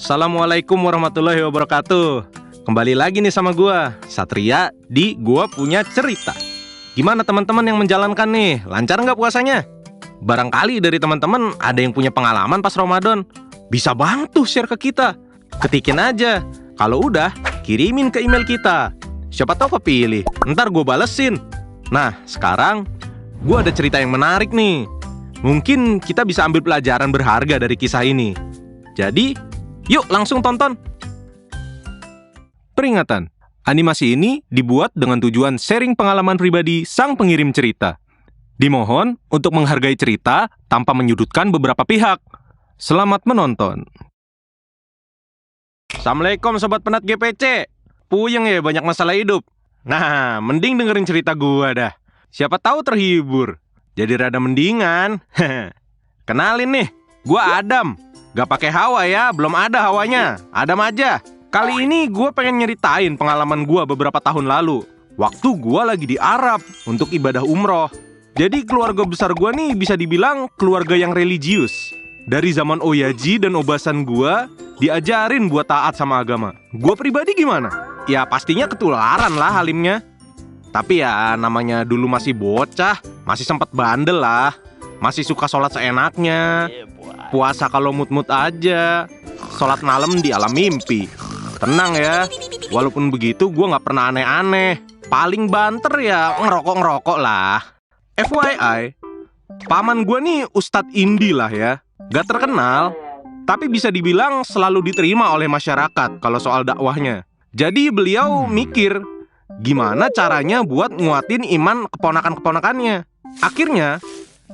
Assalamualaikum warahmatullahi wabarakatuh. Kembali lagi nih sama gua, Satria, di Gua Punya Cerita. Gimana teman-teman yang menjalankan nih? Lancar nggak puasanya? Barangkali dari teman-teman ada yang punya pengalaman pas Ramadan. Bisa banget tuh share ke kita. Ketikin aja. Kalau udah, kirimin ke email kita. Siapa tahu kepilih, ntar gue balesin. Nah, sekarang gue ada cerita yang menarik nih. Mungkin kita bisa ambil pelajaran berharga dari kisah ini. Jadi, yuk langsung tonton. Peringatan, animasi ini dibuat dengan tujuan sharing pengalaman pribadi sang pengirim cerita. Dimohon untuk menghargai cerita tanpa menyudutkan beberapa pihak. Selamat menonton. Assalamualaikum Sobat Penat GPC. Puyeng ya banyak masalah hidup. Nah, mending dengerin cerita gua dah. Siapa tahu terhibur. Jadi rada mendingan. Kenalin nih, gua Adam. Gak pakai Hawa ya, belum ada Hawanya. Adam aja. Kali ini gua pengen nyeritain pengalaman gua beberapa tahun lalu. Waktu gua lagi di Arab untuk ibadah umroh. Jadi keluarga besar gua nih bisa dibilang keluarga yang religius. Dari zaman Oyaji dan Obasan gua diajarin buat taat sama agama. Gua pribadi gimana? Ya pastinya ketularan lah halimnya. Tapi ya namanya dulu masih bocah, masih sempet bandel lah. Masih suka sholat seenaknya. Puasa kalau mut-mut aja. Sholat malam di alam mimpi. Tenang ya. Walaupun begitu gua gak pernah aneh-aneh. Paling banter ya ngerokok-ngerokok lah. FYI, paman gua nih Ustadz Indi lah ya. Gak terkenal, tapi bisa dibilang selalu diterima oleh masyarakat kalau soal dakwahnya. Jadi beliau mikir, gimana caranya buat nguatin iman keponakan-keponakannya. Akhirnya,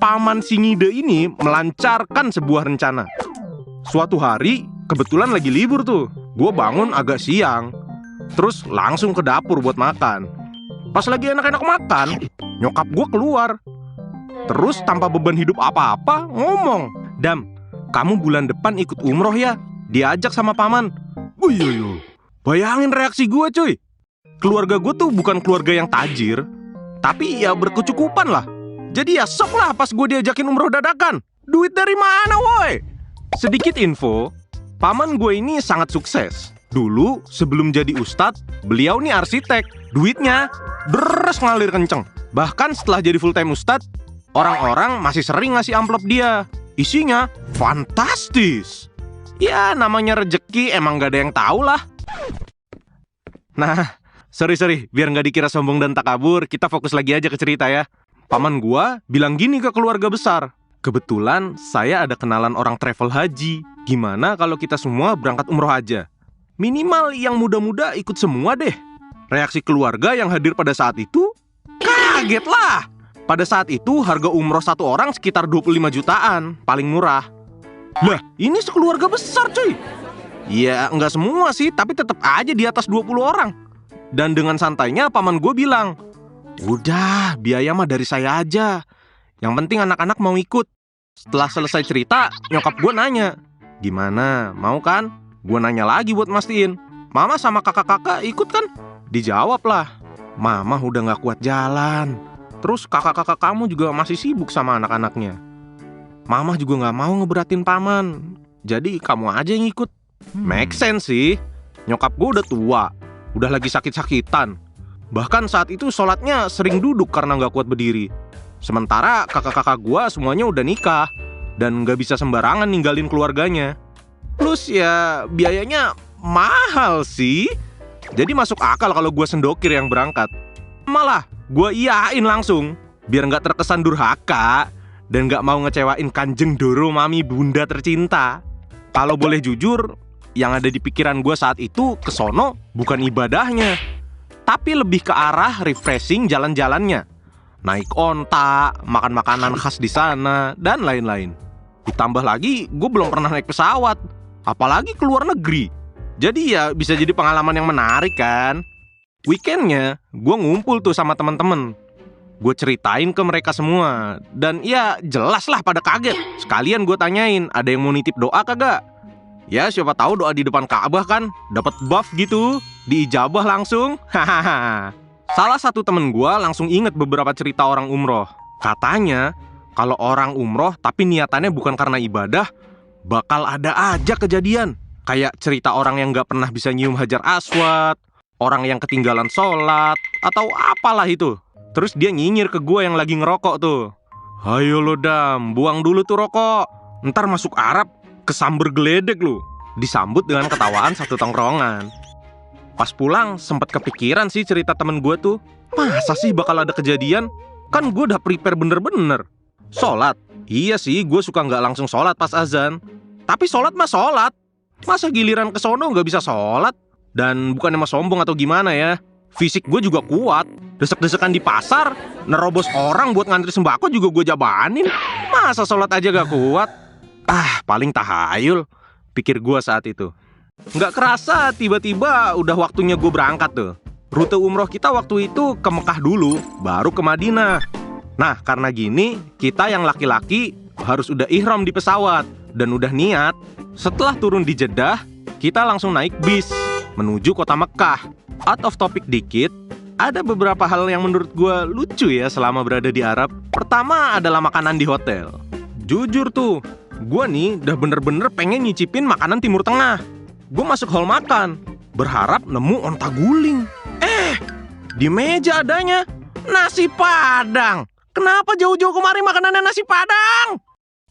paman Singide ini melancarkan sebuah rencana. Suatu hari, kebetulan lagi libur tuh. Gue bangun agak siang, terus langsung ke dapur buat makan. Pas lagi enak-enak makan, nyokap gue keluar. Terus tanpa beban hidup apa-apa, ngomong, "Dam, kamu bulan depan ikut umroh ya?" Diajak sama paman. Wih, bayangin reaksi gue cuy. Keluarga gue tuh bukan keluarga yang tajir, tapi ya berkecukupan lah. Jadi ya sok lah pas gue diajakin umroh dadakan. Duit dari mana woi? Sedikit info, paman gue ini sangat sukses. Dulu sebelum jadi ustadz, beliau nih arsitek. Duitnya deres ngalir kenceng. Bahkan setelah jadi full time ustadz, orang-orang masih sering ngasih amplop dia. Isinya fantastis. Ya namanya rejeki emang gak ada yang tahu lah. Nah, sorry, biar gak dikira sombong dan takabur, kita fokus lagi aja ke cerita ya. Paman gua bilang gini ke keluarga besar, "Kebetulan saya ada kenalan orang travel haji. Gimana kalau kita semua berangkat umroh aja? Minimal yang muda-muda ikut semua deh." Reaksi keluarga yang hadir pada saat itu, kaget lah. Pada saat itu harga umroh satu orang sekitar 25 jutaan, paling murah. Lah, ini sekeluarga besar cuy. Ya, nggak semua sih, tapi tetap aja di atas 20 orang. Dan dengan santainya paman gue bilang, "Udah, biaya mah dari saya aja. Yang penting anak-anak mau ikut." Setelah selesai cerita, nyokap gue nanya, "Gimana, mau kan?" Gue nanya lagi buat mastiin, "Mama sama kakak-kakak ikut kan?" Dijawab lah, "Mama udah gak kuat jalan. Terus kakak-kakak kamu juga masih sibuk sama anak-anaknya. Mama juga gak mau ngeberatin paman. Jadi kamu aja yang ikut." Make sense sih. Nyokap gue udah tua, udah lagi sakit-sakitan. Bahkan saat itu sholatnya sering duduk karena gak kuat berdiri. Sementara kakak-kakak gue semuanya udah nikah dan gak bisa sembarangan ninggalin keluarganya. Plus ya biayanya mahal sih. Jadi masuk akal kalau gue sendokir yang berangkat. Malah gue iyain langsung, biar gak terkesan durhaka dan gak mau ngecewain Kanjeng Doro Mami Bunda tercinta. Kalau boleh jujur, yang ada di pikiran gue saat itu kesono bukan ibadahnya, tapi lebih ke arah refreshing jalan-jalannya. Naik onta, makan makanan khas di sana, dan lain-lain. Ditambah lagi, gue belum pernah naik pesawat, apalagi ke luar negeri. Jadi ya bisa jadi pengalaman yang menarik kan. Weekendnya, gue ngumpul tuh sama teman-teman. Gue ceritain ke mereka semua. Dan ya jelas lah pada kaget. Sekalian gue tanyain, ada yang mau nitip doa kagak? Ya siapa tahu doa di depan Ka'bah kan dapat buff gitu, diijabah langsung. Hahaha. Salah satu temen gue langsung inget beberapa cerita orang umroh. Katanya kalau orang umroh tapi niatannya bukan karena ibadah, bakal ada aja kejadian. Kayak cerita orang yang gak pernah bisa nyium Hajar Aswad, orang yang ketinggalan sholat, atau apalah itu. Terus dia nyinyir ke gue yang lagi ngerokok tuh. Ayo lo Dam, buang dulu tuh rokok. Ntar masuk Arab, kesamber geledek lu. Disambut dengan ketawaan satu tongkrongan. Pas pulang, sempet kepikiran sih cerita temen gue tuh. Masa sih bakal ada kejadian? Kan gue udah prepare bener-bener. Sholat? Iya sih, gue suka gak langsung sholat pas azan. Tapi sholat mah sholat. Masa giliran ke sono gak bisa sholat? Dan bukan emang sombong atau gimana ya. Fisik gue juga kuat. Desek-desekan di pasar, nerobos orang buat ngantri sembako juga gue jabanin. Masa sholat aja gak kuat? Paling tahayul, pikir gue saat itu. Nggak kerasa tiba-tiba udah waktunya gue berangkat tuh. Rute umroh kita waktu itu ke Mekah dulu, baru ke Madinah. Nah karena gini, kita yang laki-laki harus udah ihram di pesawat. Dan udah niat, setelah turun di Jeddah, kita langsung naik bis menuju kota Mekah. Out of topic dikit, ada beberapa hal yang menurut gue lucu ya selama berada di Arab. Pertama adalah makanan di hotel. Jujur tuh, gue nih udah bener-bener pengen nyicipin makanan Timur Tengah. Gue masuk hall makan, berharap nemu onta guling. Di meja adanya nasi Padang. Kenapa jauh-jauh kemari makanannya nasi Padang?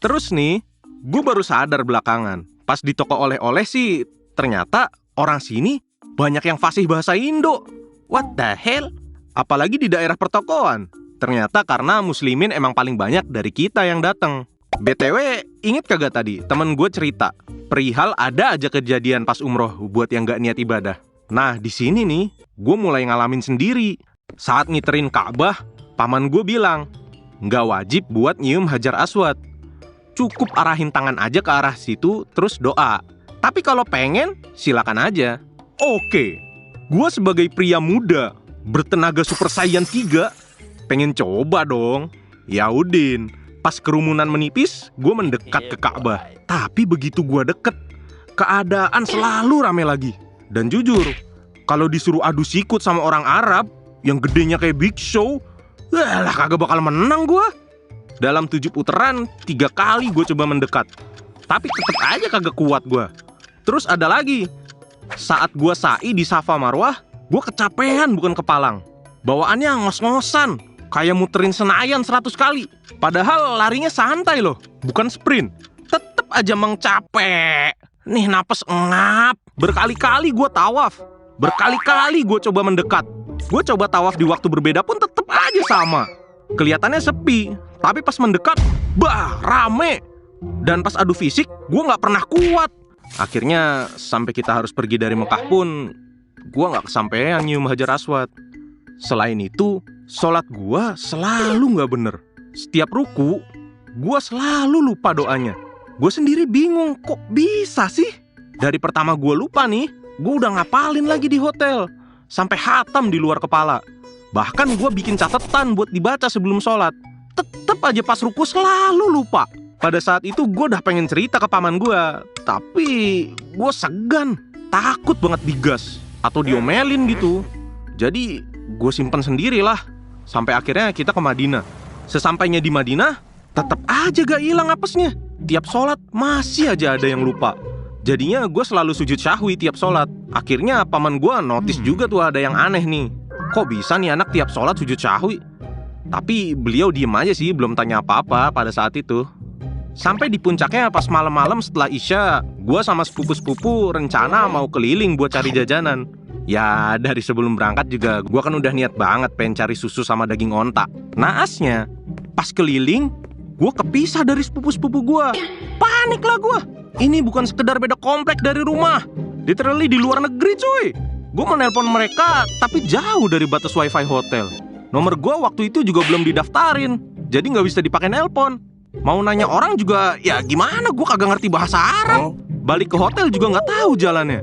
Terus nih, gue baru sadar belakangan. Pas di toko oleh-oleh sih, ternyata orang sini banyak yang fasih bahasa Indo. What the hell? Apalagi di daerah pertokoan. Ternyata karena muslimin emang paling banyak dari kita yang datang. BTW, inget kagak tadi temen gue cerita perihal ada aja kejadian pas umroh buat yang gak niat ibadah. Nah di sini nih, gue mulai ngalamin sendiri. Saat ngiterin Ka'bah, paman gue bilang nggak wajib buat nyium Hajar Aswad. Cukup arahin tangan aja ke arah situ, terus doa. Tapi kalau pengen, silakan aja. Oke, gue sebagai pria muda bertenaga Super Saiyan 3 pengen coba dong. Yaudin, pas kerumunan menipis, gue mendekat ke Ka'bah. Tapi begitu gue deket, keadaan selalu rame lagi. Dan jujur, kalau disuruh adu sikut sama orang Arab yang gedenya kayak Big Show, lah kagak bakal menang gue. Dalam 7 putaran, 3 kali gue coba mendekat, tapi tetep aja kagak kuat gue. Terus ada lagi, saat gue sa'i di Safa Marwah, gue kecapean bukan kepalang. Bawaannya ngos-ngosan, kayak muterin Senayan 100 kali. Padahal larinya santai loh, bukan sprint. Tetep aja capek. Nih napas ngap. Berkali-kali gue tawaf, berkali-kali gue coba mendekat. Gue coba tawaf di waktu berbeda pun tetep aja sama. Kelihatannya sepi, tapi pas mendekat, rame. Dan pas adu fisik, gue gak pernah kuat. Akhirnya sampai kita harus pergi dari Mekah pun, gue gak kesampean nyium Hajar Aswad. Selain itu, sholat gue selalu gak bener. Setiap ruku, gue selalu lupa doanya. Gue sendiri bingung, kok bisa sih? Dari pertama gue lupa nih, gue udah ngapalin lagi di hotel. Sampai hatam di luar kepala. Bahkan gue bikin catatan buat dibaca sebelum sholat. Tetep aja pas ruku selalu lupa. Pada saat itu gue udah pengen cerita ke paman gue, tapi gue segan, takut banget digas atau diomelin gitu. Jadi gue simpen sendirilah. Sampai akhirnya kita ke Madinah. Sesampainya di Madinah, tetep aja gak hilang apesnya. Tiap sholat masih aja ada yang lupa. Jadinya gue selalu sujud syahwi tiap sholat. Akhirnya paman gue notice juga tuh ada yang aneh nih. Kok bisa nih anak tiap sholat sujud syahwi? Tapi beliau diem aja sih, belum tanya apa-apa pada saat itu. Sampai di puncaknya pas malam-malam setelah Isya, gue sama sepupu-sepupu rencana mau keliling buat cari jajanan. Ya dari sebelum berangkat juga gue kan udah niat banget pengen cari susu sama daging onta. Naasnya, pas keliling, gue kepisah dari sepupu-sepupu gue. Panik lah gue. Ini bukan sekedar beda komplek dari rumah, literally di luar negeri cuy. Gue menelpon mereka, tapi jauh dari batas wifi hotel. Nomor gue waktu itu juga belum didaftarin, jadi gak bisa dipakai nelpon. Mau nanya orang juga, ya gimana, gue kagak ngerti bahasa Arab. Balik ke hotel juga gak tahu jalannya.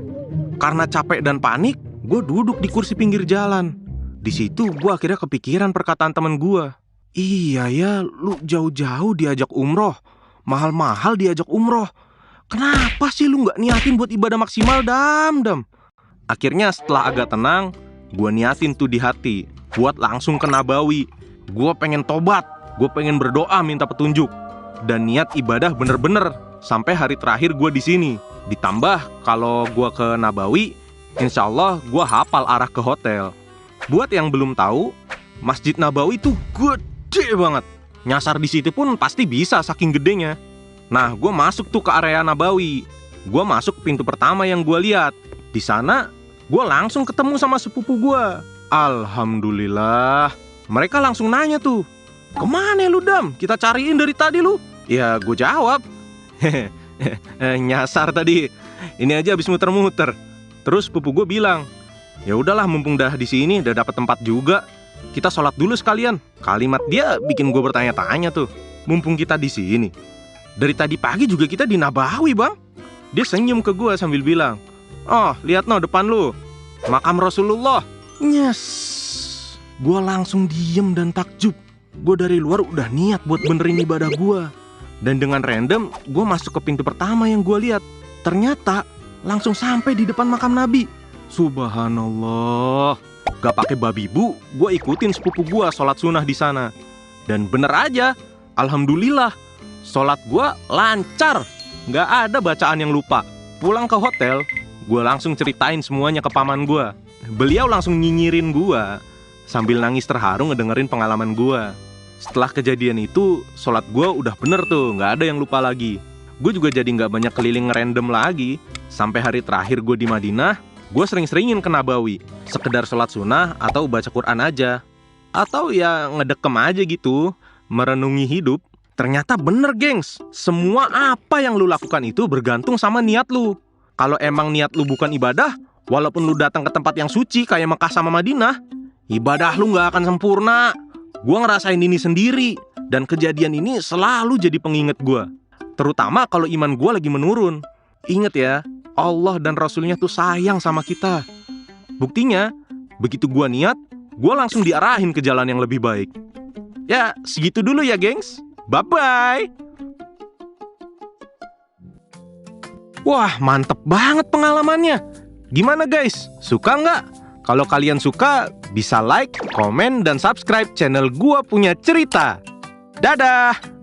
Karena capek dan panik, gue duduk di kursi pinggir jalan. Di situ gue akhirnya kepikiran perkataan temen gue. Iya ya, lu jauh-jauh diajak umroh, mahal-mahal diajak umroh. Kenapa sih lu gak niatin buat ibadah maksimal, Dam? Akhirnya setelah agak tenang, gue niatin tuh di hati buat langsung ke Nabawi. Gue pengen tobat, gue pengen berdoa minta petunjuk, dan niat ibadah bener-bener sampai hari terakhir gue di sini. Ditambah kalau gua ke Nabawi, insya Allah gua hafal arah ke hotel. Buat yang belum tahu, Masjid Nabawi tuh gede banget. Nyasar di situ pun pasti bisa saking gedenya. Nah, gua masuk tuh ke area Nabawi. Gua masuk pintu pertama yang gua lihat. Di sana, gua langsung ketemu sama sepupu gua. Alhamdulillah. Mereka langsung nanya tuh, "Kemana lu, Dam? Kita cariin dari tadi lu." Ya, gue jawab, nyasar tadi. Ini aja habis muter-muter. Terus sepupu gue bilang, "Ya udahlah, mumpung dah di sini, udah dapat tempat juga. Kita sholat dulu sekalian." Kalimat dia bikin gue bertanya-tanya tuh. Mumpung kita di sini. Dari tadi pagi juga kita di Nabawi, Bang. Dia senyum ke gue sambil bilang, "Oh, lihat no depan lu. Makam Rasulullah." Yes. Gue langsung diem dan takjub. Gue dari luar udah niat buat benerin ibadah gue. Dan dengan random, gue masuk ke pintu pertama yang gue lihat. Ternyata langsung sampai di depan makam Nabi. Subhanallah. Gak pakai babi bu, gue ikutin sepupu gue sholat sunnah di sana. Dan bener aja, alhamdulillah, sholat gue lancar. Gak ada bacaan yang lupa. Pulang ke hotel, gue langsung ceritain semuanya ke paman gue. Beliau langsung nyinyirin gue sambil nangis terharu ngedengerin pengalaman gue. Setelah kejadian itu, sholat gue udah bener tuh, gak ada yang lupa lagi. Gue juga jadi gak banyak keliling random lagi. Sampai hari terakhir gue di Madinah, gue sering-seringin ke Nabawi. Sekedar sholat sunnah atau baca Quran aja. Atau ya ngedekem aja gitu, merenungi hidup. Ternyata bener gengs, semua apa yang lu lakukan itu bergantung sama niat lu. Kalau emang niat lu bukan ibadah, walaupun lu datang ke tempat yang suci kayak Mekah sama Madinah, ibadah lu gak akan sempurna. Gue ngerasain ini sendiri, dan kejadian ini selalu jadi pengingat gue. Terutama kalau iman gue lagi menurun. Ingat ya, Allah dan Rasulnya tuh sayang sama kita. Buktinya, begitu gue niat, gue langsung diarahin ke jalan yang lebih baik. Ya, segitu dulu ya gengs. Bye-bye. Wah, mantep banget pengalamannya. Gimana guys, suka nggak? Kalau kalian suka, bisa like, komen, dan subscribe channel Gua Punya Cerita. Dadah!